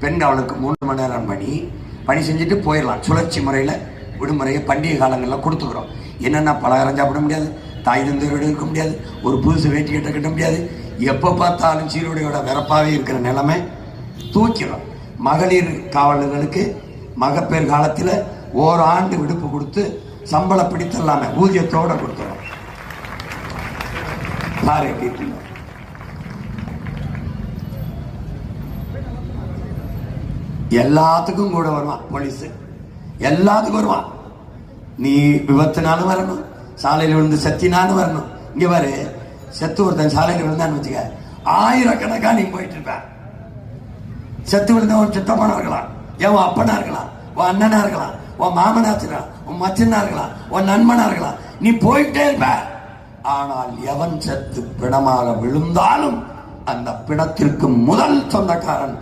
பெண் அவளுக்கு 3 மணி நேரம் பணி செஞ்சுட்டு போயிடலாம். சுழற்சி முறையில் விடுமுறையை பண்டிகை காலங்களில் கொடுத்துக்கிறோம். என்னென்னா பலகாரம் சாப்பிட முடியாது, தாய் தந்தையோடு இருக்க முடியாது, ஒரு புதுசு வேட்டி கட்ட முடியாது, எப்போ பார்த்தாலும் சீருடையோட வெறப்பாகவே இருக்கிற நிலைமை தூக்கிறோம். மகளிர் காவலர்களுக்கு மகப்பேறு காலத்தில் ஓராண்டு விடுப்பு கொடுத்து சம்பளம் பிடித்தல்லாம ஊதியத்தோட கொடுத்துறோம். பாரு எப்படி எல்லாத்துக்கும் கூட வருவான் போலீஸ், எல்லாத்துக்கும் வருவான். நீ விபத்துனாலும் வரணும், சாலையில் விழுந்து செத்தினாலும் வரணும். இங்க பாரு, செத்து ஒருத்தன் சாலையில் விழுந்தான்னு வச்சுக்க, ஆயிரக்கணக்கா நீ போயிட்டு இருப்ப. செத்து விழுந்த உன் சித்தப்பனா இருக்கலாம், ஏன் உன் அப்பனா இருக்கலாம், உன் அண்ணனா இருக்கலாம், உன் மாமனா இருக்கலாம், உன் மச்சனா இருக்கலாம், உன் நண்பனா இருக்கலாம், நீ போயிட்டே இருப்ப. ஆனால் எவன் செத்து பிணமாக விழுந்தாலும் அந்த பிணத்திற்கு முதல் சொந்தக்காரன்